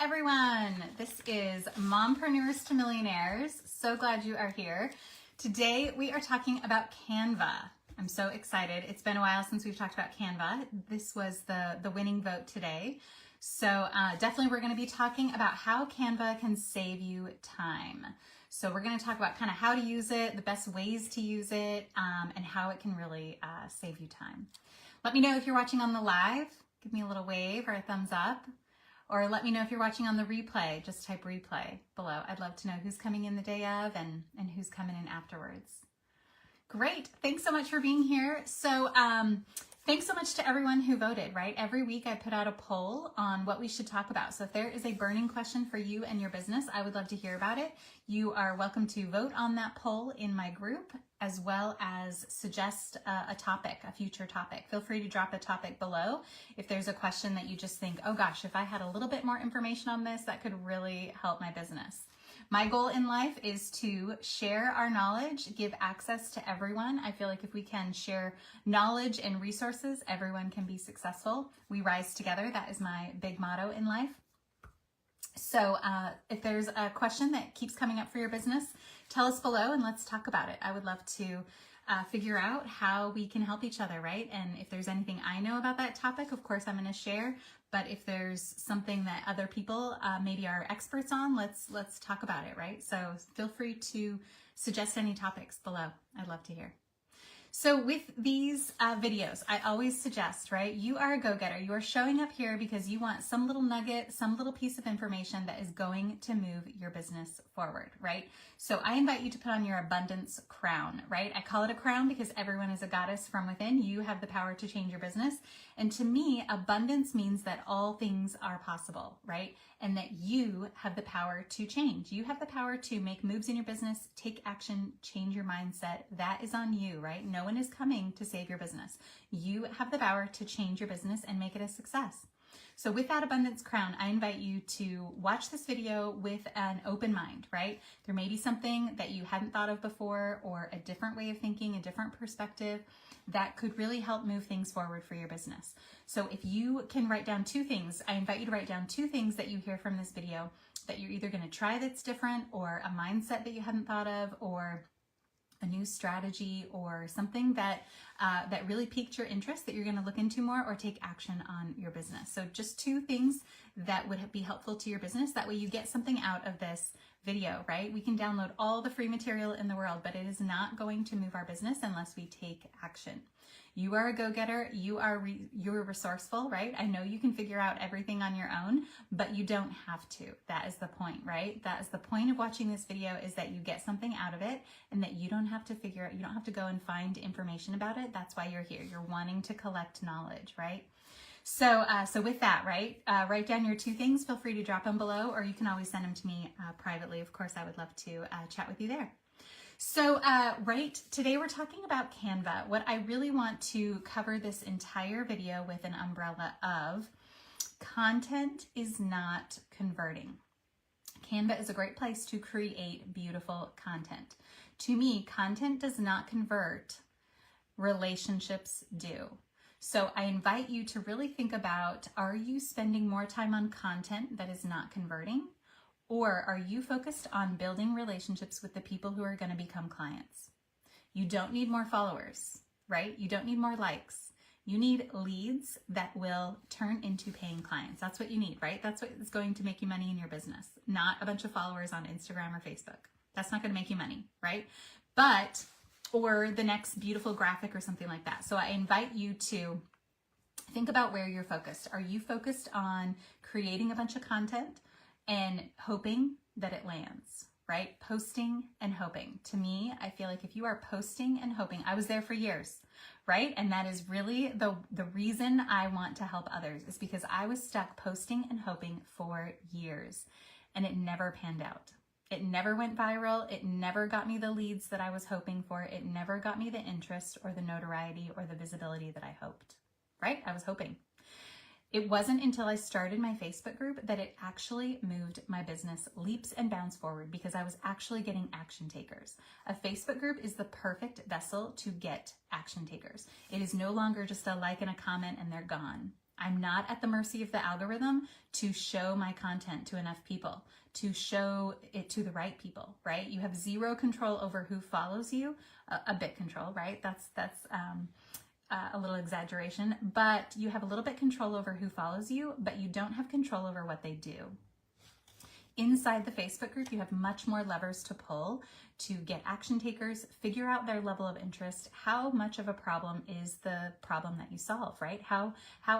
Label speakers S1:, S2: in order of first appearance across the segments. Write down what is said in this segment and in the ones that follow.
S1: everyone. This is Mompreneurs to Millionaires. So glad you are here. Today we are talking about Canva. I'm so excited. It's been a while since we've talked about Canva. This was the winning vote today. So definitely we're going to be talking about how Canva can save you time. So we're going to talk about kind of how to use it, the best ways to use it, and how it can really save you time. Let me know if you're watching on the live. Give me a little wave or a thumbs up. Or let me know if you're watching on the replay. Just type replay below. I'd love to know who's coming in the day of and who's coming in afterwards. Great. Thanks so much for being here. So thanks so much to everyone who voted, right? Every week I put out a poll on what we should talk about. So if there is a burning question for you and your business, I would love to hear about it. You are welcome to vote on that poll in my group, as well as suggest a topic, a future topic. Feel free to drop a topic below. If there's a question that you just think, oh gosh, if I had a little bit more information on this, that could really help my business. My goal in life is to share our knowledge, give access to everyone. I feel like if we can share knowledge and resources, everyone can be successful. We rise together. That is my big motto in life. So if there's a question that keeps coming up for your business, tell us below and let's talk about it. I would love to figure out how we can help each other, right? And if there's anything I know about that topic, of course, I'm going to share. But if there's something that other people maybe are experts on, let's talk about it, right? So feel free to suggest any topics below. I'd love to hear. So with these videos, I always suggest, right, you are a go-getter. You are showing up here because you want some little nugget, some little piece of information that is going to move your business forward, right? So I invite you to put on your abundance crown, right? I call it a crown because everyone is a goddess from within. You have the power to change your business. And to me, abundance means that all things are possible, right? And that you have the power to change. You have the power to make moves in your business, take action, change your mindset. That is on you, right? No one is coming to save your business. You have the power to change your business and make it a success. So with that abundance crown, I invite you to watch this video with an open mind, right? There may be something that you hadn't thought of before or a different way of thinking, a different perspective that could really help move things forward for your business. So if you can write down two things, I invite you to write down two things that you hear from this video that you're either going to try that's different, or a mindset that you hadn't thought of, or a new strategy, or something that that really piqued your interest that you're going to look into more or take action on your business. So just two things that would be helpful to your business. That way you get something out of this video, right? We can download all the free material in the world, but it is not going to move our business unless we take action. You are a go-getter. You're resourceful, right? I know you can figure out everything on your own, but you don't have to. That is the point, right? That is the point of watching this video, is that you get something out of it and that you don't have to figure out, you don't have to go and find information about it. That's why you're here. You're wanting to collect knowledge, right? So with that, right, write down your two things. Feel free to drop them below, or you can always send them to me privately. Of course, I would love to chat with you there. So today we're talking about Canva. What I really want to cover this entire video with an umbrella of: content is not converting. Canva is a great place to create beautiful content. To me, content does not convert, relationships do. So I invite you to really think about, are you spending more time on content that is not converting? Or are you focused on building relationships with the people who are going to become clients? You don't need more followers, right? You don't need more likes. You need leads that will turn into paying clients. That's what you need, right? That's what is going to make you money in your business, not a bunch of followers on Instagram or Facebook. That's not going to make you money, right? Or the next beautiful graphic or something like that. So I invite you to think about where you're focused. Are you focused on creating a bunch of content and hoping that it lands, right? Posting and hoping. To me, I feel like if you are posting and hoping, I was there for years, right? And that is really the reason I want to help others, is because I was stuck posting and hoping for years and it never panned out. It never went viral. It never got me the leads that I was hoping for. It never got me the interest or the notoriety or the visibility that I hoped, right? I was hoping. It wasn't until I started my Facebook group that it actually moved my business leaps and bounds forward, because I was actually getting action takers. A Facebook group is the perfect vessel to get action takers. It is no longer just a like and a comment and they're gone. I'm not at the mercy of the algorithm to show my content to enough people, to show it to the right people, right? You have zero control over who follows you, a bit control, right? That's a little exaggeration, but you have a little bit control over who follows you, but you don't have control over what they do. Inside the Facebook group, you have much more levers to pull to get action takers, figure out their level of interest, how much of a problem is the problem that you solve, right? How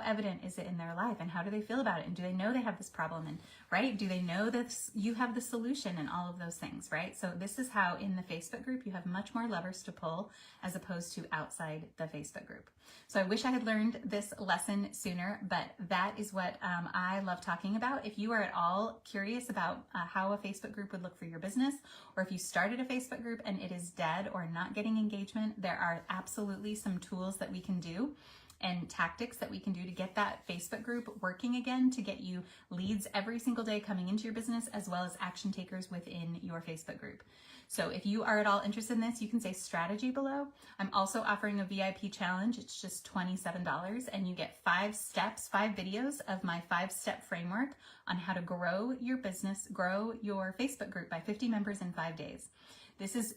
S1: evident is it in their life, and how do they feel about it? And do they know they have this problem? And right, do they know that you have the solution, and all of those things, right? So this is how in the Facebook group, you have much more levers to pull as opposed to outside the Facebook group. So I wish I had learned this lesson sooner, but that is what I love talking about. If you are at all curious about how a Facebook group would look for your business, or if you started a Facebook group and it is dead or not getting engagement, there are absolutely some tools that we can do and tactics that we can do to get that Facebook group working again, to get you leads every single day coming into your business, as well as action takers within your Facebook group. So if you are at all interested in this, you can say strategy below. I'm also offering a VIP challenge. It's just $27, and you get 5 steps, 5 videos of my 5-step framework on how to grow your business, grow your Facebook group by 50 members in 5 days. This is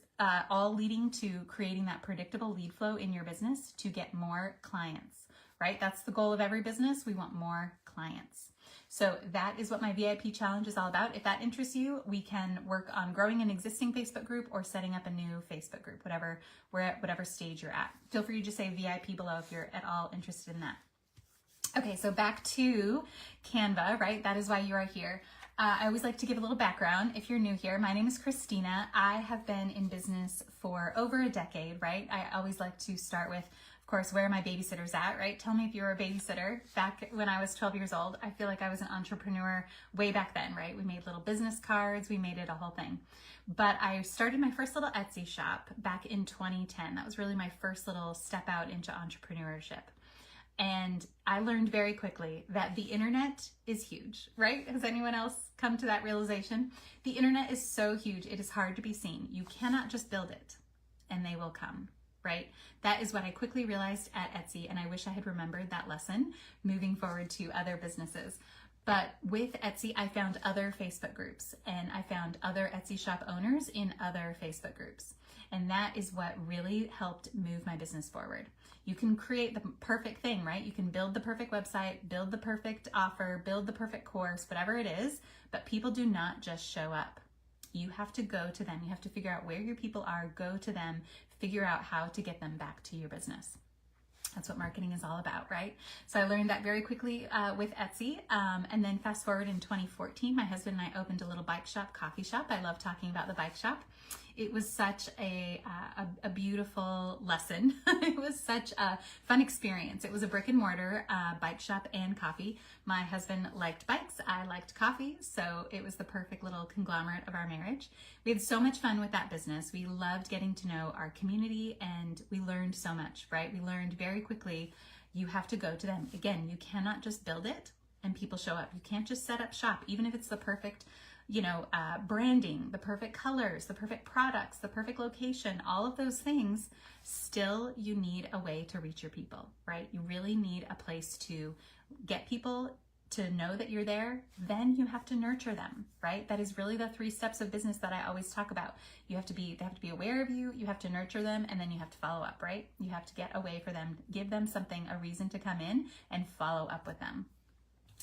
S1: all leading to creating that predictable lead flow in your business to get more clients, right? That's the goal of every business. We want more clients. So that is what my VIP challenge is all about. If that interests you, we can work on growing an existing Facebook group or setting up a new Facebook group, whatever stage you're at. Feel free to just say VIP below if you're at all interested in that. Okay, so back to Canva, right? That is why you are here. I always like to give a little background. If you're new here, my name is Christina. I have been in business for over a decade, right? I always like to start with, of course, where are my babysitters at, right? Tell me if you were a babysitter. Back when I was 12 years old, I feel like I was an entrepreneur way back then, right? We made little business cards, we made it a whole thing. But I started my first little Etsy shop back in 2010. That was really my first little step out into entrepreneurship. And I learned very quickly that the internet is huge, right? Has anyone else come to that realization? The internet is so huge, it is hard to be seen. You cannot just build it and they will come, right? That is what I quickly realized at Etsy, and I wish I had remembered that lesson moving forward to other businesses. But with Etsy, I found other Facebook groups, and I found other Etsy shop owners in other Facebook groups. And that is what really helped move my business forward. You can create the perfect thing, right? You can build the perfect website, build the perfect offer, build the perfect course, whatever it is, but people do not just show up. You have to go to them. You have to figure out where your people are, go to them, figure out how to get them back to your business. That's what marketing is all about, right? So I learned that very quickly with Etsy. And then fast forward in 2014, my husband and I opened a little bike shop, coffee shop. I love talking about the bike shop. It was such a beautiful lesson. It was such a fun experience. It was a brick and mortar bike shop and coffee. My husband liked bikes, I liked coffee, so it was the perfect little conglomerate of our marriage. We had so much fun with that business. We loved getting to know our community, and we learned so much, right? We learned very quickly, you have to go to them. Again, you cannot just build it and people show up. You can't just set up shop, even if it's the perfect branding, the perfect colors, the perfect products, the perfect location, all of those things. Still, you need a way to reach your people, right? You really need a place to get people to know that you're there. Then you have to nurture them, right? That is really the 3 steps of business that I always talk about. They have to be aware of you, you have to nurture them, and then you have to follow up, right? You have to get a way for them, give them something, a reason to come in and follow up with them.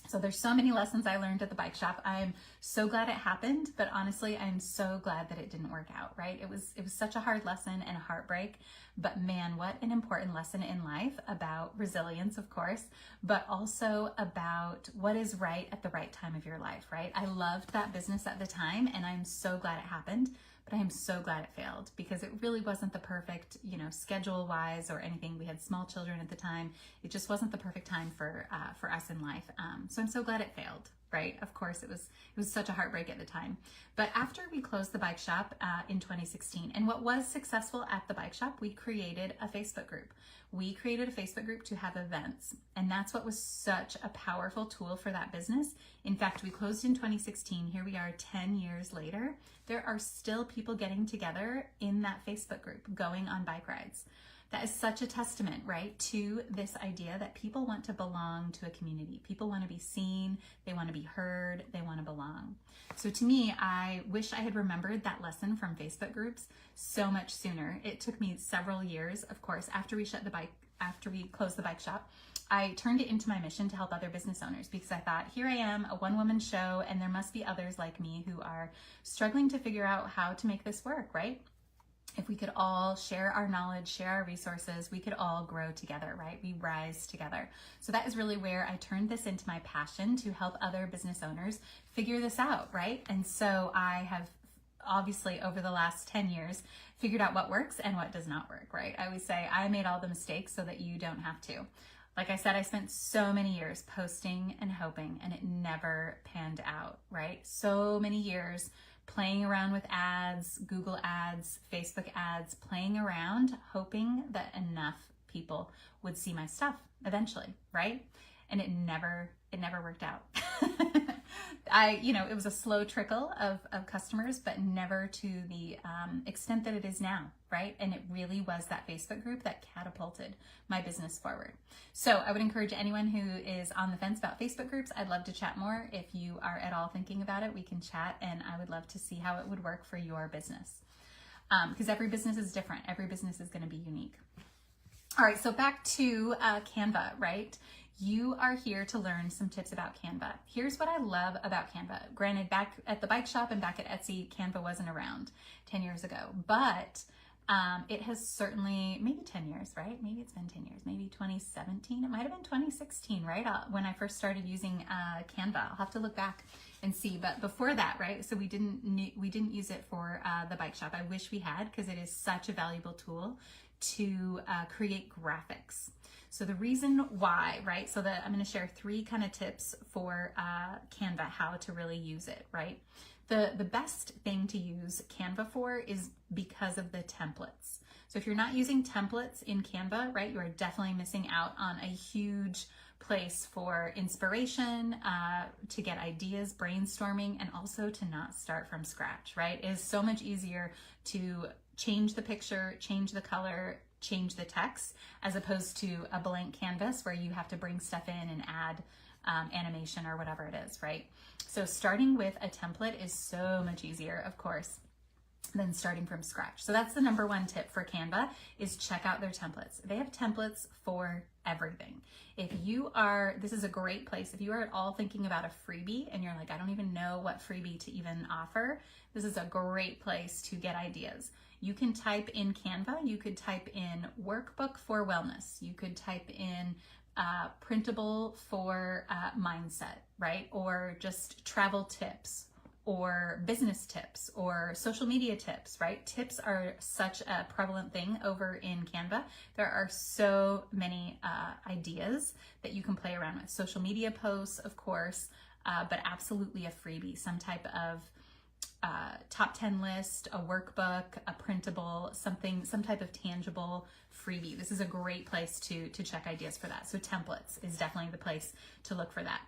S1: So there's so many lessons I learned at the bike shop. I'm so glad it happened, but honestly, I'm so glad that it didn't work out, right? It was such a hard lesson and a heartbreak, but man, what an important lesson in life about resilience, of course, but also about what is right at the right time of your life, right? I loved that business at the time, and I'm so glad it happened, but I am so glad it failed because it really wasn't the perfect, schedule-wise or anything. We had small children at the time. It just wasn't the perfect time for us in life. So I'm so glad it failed, right? Of course, it was such a heartbreak at the time. But after we closed the bike shop in 2016, and what was successful at the bike shop, we created a Facebook group. We created a Facebook group to have events, and that's what was such a powerful tool for that business. In fact, we closed in 2016. Here we are 10 years later. There are still people getting together in that Facebook group, going on bike rides. That is such a testament, right, to this idea that people want to belong to a community. People want to be seen, they want to be heard, they want to belong. So to me, I wish I had remembered that lesson from Facebook groups so much sooner. It took me several years, of course, after we closed the bike shop. I turned it into my mission to help other business owners because I thought, here I am, a one-woman show, and there must be others like me who are struggling to figure out how to make this work, right? If we could all share our knowledge, share our resources, we could all grow together, right? We rise together. So that is really where I turned this into my passion to help other business owners figure this out, right? And so I have obviously over the last 10 years figured out what works and what does not work, right? I always say I made all the mistakes so that you don't have to. Like I said, I spent so many years posting and hoping, and it never panned out, right? So many years playing around with ads, Google ads, Facebook ads, playing around, hoping that enough people would see my stuff eventually, right? And it never worked out. It was a slow trickle of customers, but never to the extent that it is now, right? And it really was that Facebook group that catapulted my business forward. So I would encourage anyone who is on the fence about Facebook groups, I'd love to chat more. If you are at all thinking about it, we can chat, and I would love to see how it would work for your business. Because every business is different. Every business is going to be unique. All right, so back to Canva, right? You are here to learn some tips about Canva. Here's what I love about Canva. Granted, back at the bike shop and back at Etsy, Canva wasn't around 10 years ago, but it has certainly, maybe 10 years, right? Maybe it's been 10 years, maybe 2017. It might have been 2016, right? When I first started using Canva. I'll have to look back and see, but before that, right? So we didn't use it for the bike shop. I wish we had, because it is such a valuable tool to create graphics. So the reason why, right? So I'm going to share 3 kind of tips for Canva, how to really use it, right? The best thing to use Canva for is because of the templates. So if you're not using templates in Canva, right, you are definitely missing out on a huge place for inspiration, to get ideas, brainstorming, and also to not start from scratch, right? It is so much easier to change the picture, change the color, change the text, as opposed to a blank canvas where you have to bring stuff in and add animation or whatever it is, right? So starting with a template is so much easier, of course, than starting from scratch. So that's the number 1 tip for Canva, is check out their templates. They have templates for everything. This is a great place. If you are at all thinking about a freebie and you're like, I don't even know what freebie to even offer, this is a great place to get ideas. You can type in Canva, you could type in workbook for wellness, you could type in printable for mindset, right? Or just travel tips, or business tips, or social media tips, right? Tips are such a prevalent thing over in Canva. There are so many ideas that you can play around with. Social media posts, of course, but absolutely a freebie, some type of top 10 list, a workbook, a printable, some type of tangible freebie. This is a great place to check ideas for that. So templates is definitely the place to look for that.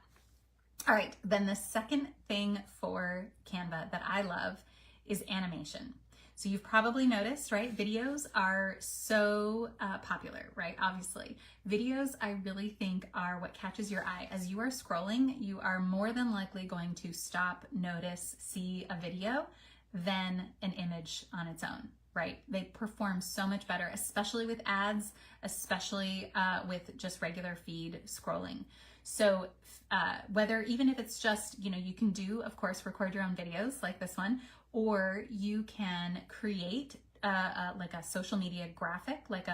S1: All right, then the second thing for Canva that I love is animation. So you've probably noticed, right? Videos are so popular, right? Obviously, videos I really think are what catches your eye. As you are scrolling, you are more than likely going to stop, notice, see a video than an image on its own, right? They perform so much better, especially with ads, especially with just regular feed scrolling. So even if it's just, you can do, of course, record your own videos like this one, or you can create like a social media graphic, like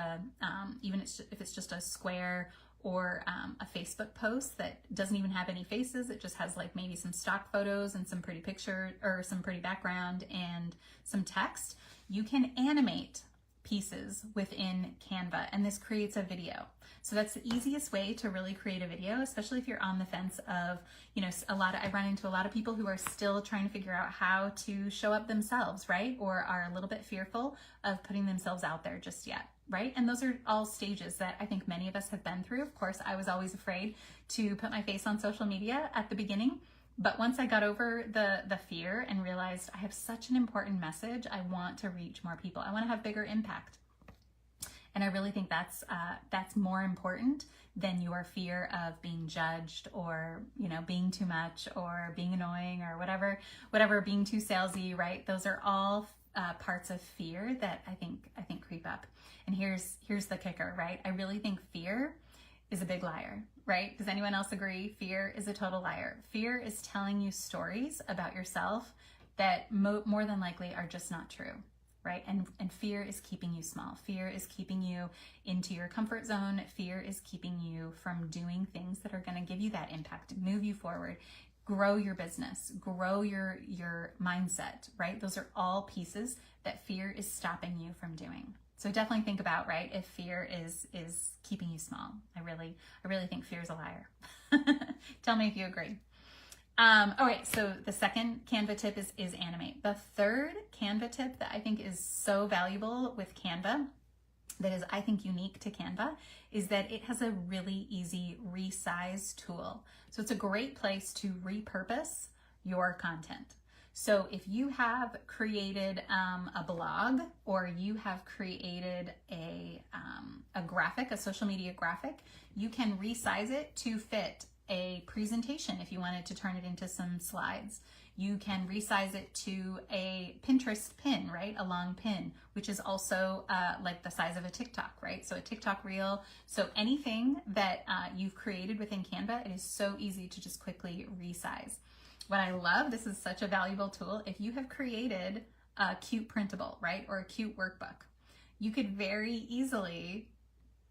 S1: even if it's just a square or a Facebook post that doesn't even have any faces. It just has like maybe some stock photos and some pretty picture or some pretty background and some text. You can animate pieces within Canva, and this creates a video. So that's the easiest way to really create a video, especially if you're on the fence of, I run into a lot of people who are still trying to figure out how to show up themselves, right? Or are a little bit fearful of putting themselves out there just yet, right? And those are all stages that I think many of us have been through. Of course, I was always afraid to put my face on social media at the beginning. But once I got over the fear and realized I have such an important message, I want to reach more people. I want to have bigger impact. And I really think that's more important than your fear of being judged, or, you know, being too much, or being annoying, or whatever, being too salesy, right? Those are all parts of fear that I think creep up. And here's the kicker, right? I really think fear is a big liar, right? Does anyone else agree? Fear is a total liar. Fear is telling you stories about yourself that more than likely are just not true, right? And fear is keeping you small. Fear is keeping you into your comfort zone. Fear is keeping you from doing things that are going to give you that impact, move you forward, grow your business, grow your mindset, right? Those are all pieces that fear is stopping you from doing. So definitely think about, right, if fear is keeping you small. I really think fear is a liar. Tell me if you agree. All right, so the second Canva tip is animate. The third Canva tip that I think is so valuable with Canva, that is, I think, unique to Canva, is that it has a really easy resize tool. So it's a great place to repurpose your content. So if you have created a blog, or you have created a graphic, a social media graphic, you can resize it to fit a presentation if you wanted to turn it into some slides. You can resize it to a Pinterest pin, right? A long pin, which is also like the size of a TikTok, right? So a TikTok reel. So anything that you've created within Canva, it is so easy to just quickly resize. What I love, this is such a valuable tool. If you have created a cute printable, right? Or a cute workbook, you could very easily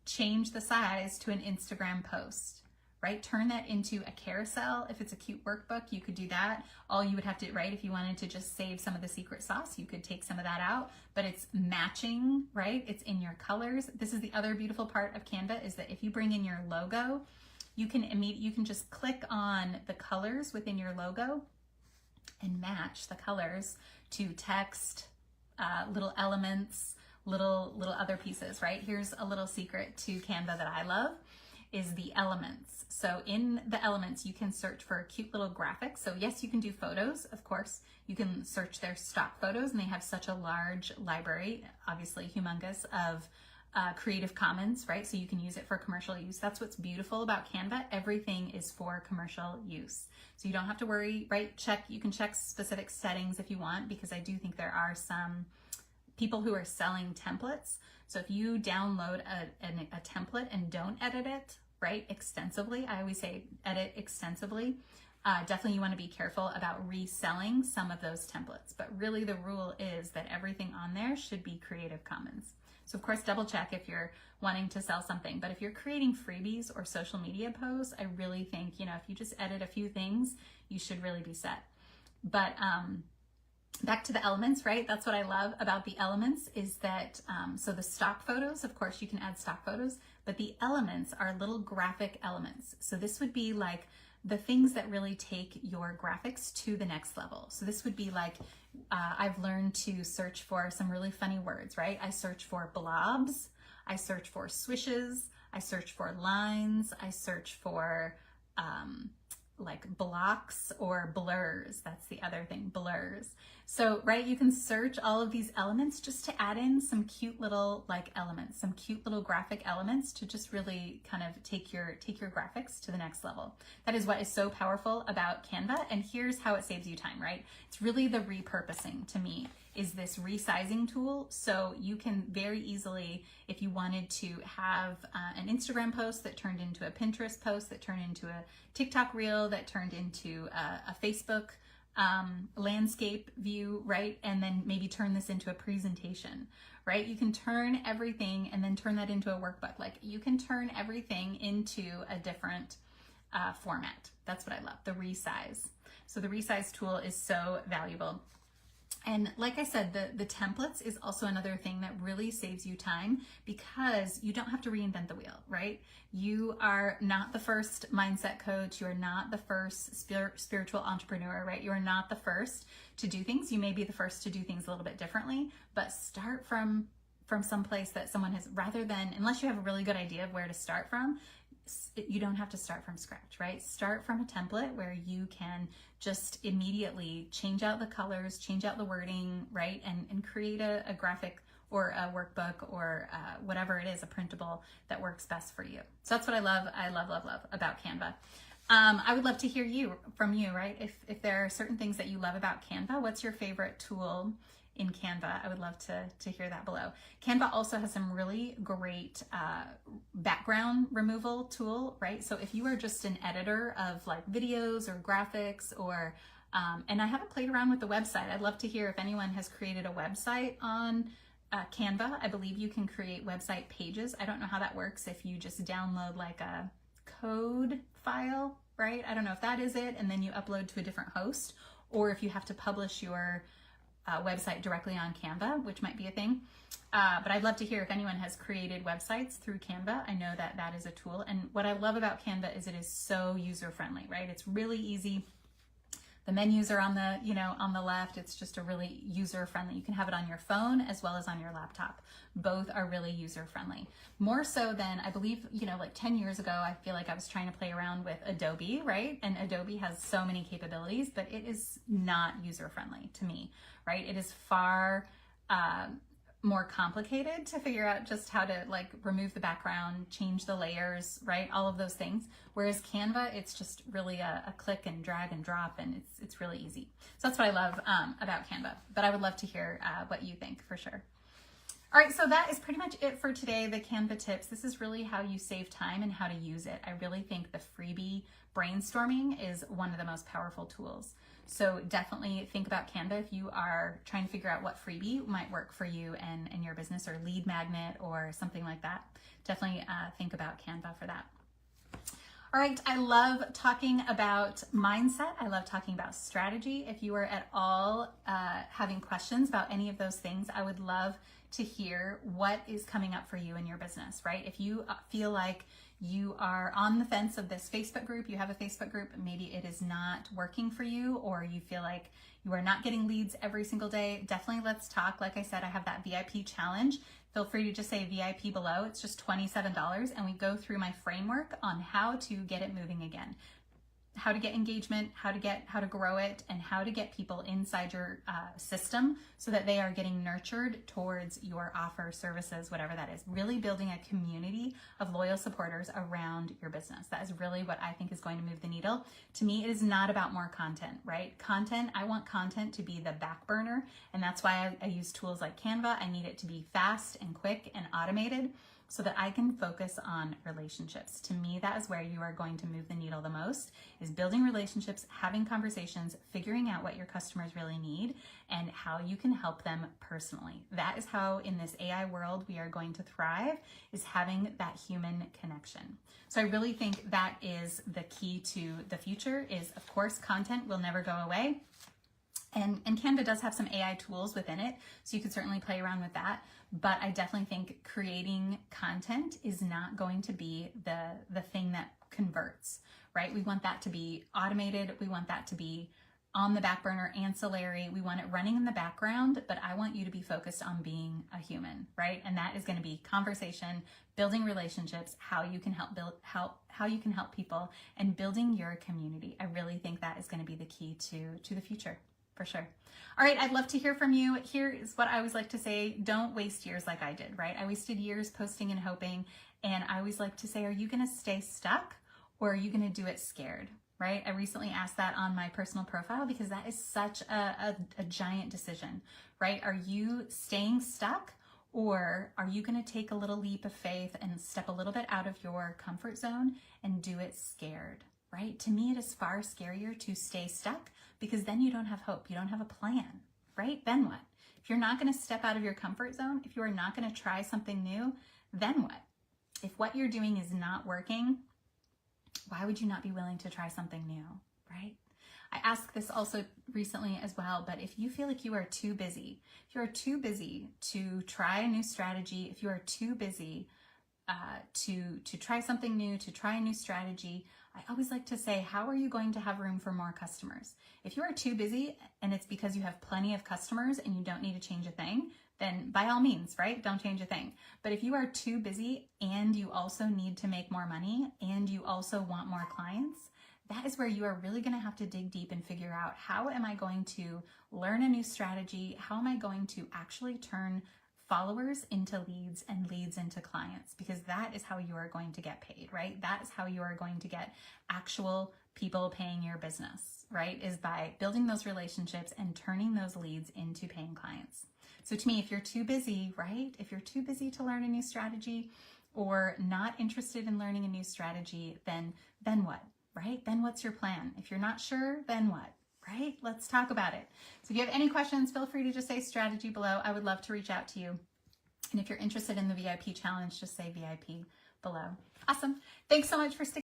S1: change the size to an Instagram post, right? Turn that into a carousel. If it's a cute workbook, you could do that. All you would have to, right, if you wanted to just save some of the secret sauce, you could take some of that out, but it's matching, right? It's in your colors. This is the other beautiful part of Canva, is that if you bring in your logo, you can just click on the colors within your logo and match the colors to text, little elements, little other pieces, right? Here's a little secret to Canva that I love, is the elements. So in the elements, you can search for a cute little graphic. So yes, you can do photos, of course. You can search their stock photos, and they have such a large library, obviously humongous, of Creative Commons, right? So you can use it for commercial use. That's what's beautiful about Canva. Everything is for commercial use. So you don't have to worry, right? You can check specific settings if you want, because I do think there are some people who are selling templates. So if you download a template and don't edit it, right, extensively, I always say edit extensively, definitely you want to be careful about reselling some of those templates. But really the rule is that everything on there should be Creative Commons. So of course, double check if you're wanting to sell something, but if you're creating freebies or social media posts, I really think, you know, if you just edit a few things, you should really be set. But back to the elements, right? That's what I love about the elements, is that, so the stock photos, of course, you can add stock photos, but the elements are little graphic elements. So this would be like the things that really take your graphics to the next level. So this would be like, I've learned to search for some really funny words, right? I search for blobs, I search for swishes, I search for lines, I search for like blocks or blurs. That's the other thing, blurs. So, right, you can search all of these elements just to add in some cute little like elements, some cute little graphic elements to just really kind of take your graphics to the next level. That is what is so powerful about Canva. And here's how it saves you time, right? It's really the repurposing, to me, is this resizing tool. So you can very easily, if you wanted to have an Instagram post that turned into a Pinterest post, that turned into a TikTok reel, that turned into a Facebook landscape view, right? And then maybe turn this into a presentation, right? You can turn everything and then turn that into a workbook. Like, you can turn everything into a different format. That's what I love, the resize. So the resize tool is so valuable. And like I said, the templates is also another thing that really saves you time, because you don't have to reinvent the wheel, right? You are not the first mindset coach. You are not the first spiritual entrepreneur, right? You are not the first to do things. You may be the first to do things a little bit differently, but start from some place that someone has, rather than, unless you have a really good idea of where to start from, you don't have to start from scratch, right? Start from a template where you can just immediately change out the colors, change out the wording, right? And create a graphic or a workbook or whatever it is, a printable that works best for you. So that's what I love. I love about Canva. I would love to hear from you, right? If there are certain things that you love about Canva, what's your favorite tool in Canva? I would love to hear that below. Canva also has some really great background removal tool, right? So if you are just an editor of like videos or graphics or, and I haven't played around with the website. I'd love to hear if anyone has created a website on Canva. I believe you can create website pages. I don't know how that works if you just download like a code file, right? I don't know if that is it, and then you upload to a different host, or if you have to publish your website directly on Canva, which might be a thing. But I'd love to hear if anyone has created websites through Canva. I know that that is a tool. And what I love about Canva is it is so user-friendly, right? It's really easy. The menus are on the, on the left. It's just a really user-friendly. You can have it on your phone as well as on your laptop. Both are really user-friendly. More so than, I believe, like 10 years ago, I feel like I was trying to play around with Adobe, right? And Adobe has so many capabilities, but it is not user-friendly to me, right? It is far more complicated to figure out just how to like remove the background, change the layers, right? All of those things. Whereas Canva, it's just really a click and drag and drop, and it's really easy. So that's what I love about Canva. But I would love to hear what you think for sure. All right, so that is pretty much it for today, the Canva tips. This is really how you save time and how to use it. I really think the freebie brainstorming is one of the most powerful tools. So definitely think about Canva if you are trying to figure out what freebie might work for you and your business, or lead magnet or something like that. Definitely think about Canva for that. All right, I love talking about mindset. I love talking about strategy. If you are at all having questions about any of those things, I would love to hear what is coming up for you in your business, right? If you feel like you are on the fence of this Facebook group, you have a Facebook group, maybe it is not working for you, or you feel like you are not getting leads every single day, definitely let's talk. Like I said, I have that VIP challenge. Feel free to just say VIP below. It's just $27, and we go through my framework on how to get it moving again. How to get engagement, how to grow it, and how to get people inside your system so that they are getting nurtured towards your offer, services, whatever that is. Really building a community of loyal supporters around your business. That is really what I think is going to move the needle. To me, it is not about more content, right? I want content to be the back burner, and that's why I use tools like Canva. I need it to be fast and quick and automated, so that I can focus on relationships. To me, that is where you are going to move the needle the most, is building relationships, having conversations, figuring out what your customers really need, and how you can help them personally. That is how, in this AI world, we are going to thrive, is having that human connection. So I really think that is the key to the future, is, of course, content will never go away. And Canva does have some AI tools within it, so you could certainly play around with that. But I definitely think creating content is not going to be the thing that converts, right? We want that to be automated. We want that to be on the back burner, ancillary. We want it running in the background, but I want you to be focused on being a human, right? And that is going to be conversation, building relationships, how you can help people, and building your community. I really think that is going to be the key to the future. For sure. All right, I'd love to hear from you. Here is what I always like to say: don't waste years like I did, right? I wasted years posting and hoping, and I always like to say, are you going to stay stuck, or are you going to do it scared, right? I recently asked that on my personal profile, because that is such a giant decision, right? Are you staying stuck, or are you going to take a little leap of faith and step a little bit out of your comfort zone and do it scared? Right? To me, it is far scarier to stay stuck, because then you don't have hope. You don't have a plan, right? Then what? If you're not going to step out of your comfort zone, if you are not going to try something new, then what? If what you're doing is not working, why would you not be willing to try something new, right? I asked this also recently as well, but if you feel like you are too busy, if you are too busy to try a new strategy, if you are too busy to try something new, to try a new strategy, I always like to say, how are you going to have room for more customers? If you are too busy and it's because you have plenty of customers and you don't need to change a thing, then by all means, right? Don't change a thing. But if you are too busy and you also need to make more money and you also want more clients, that is where you are really going to have to dig deep and figure out, how am I going to learn a new strategy? How am I going to actually turn followers into leads and leads into clients, because that is how you are going to get paid, right? That is how you are going to get actual people paying your business, right? Is by building those relationships and turning those leads into paying clients. So to me, if you're too busy, right? If you're too busy to learn a new strategy or not interested in learning a new strategy, then what, right? Then what's your plan? If you're not sure, then what? Right? Let's talk about it. So if you have any questions, feel free to just say strategy below. I would love to reach out to you. And if you're interested in the VIP challenge, just say VIP below. Awesome. Thanks so much for sticking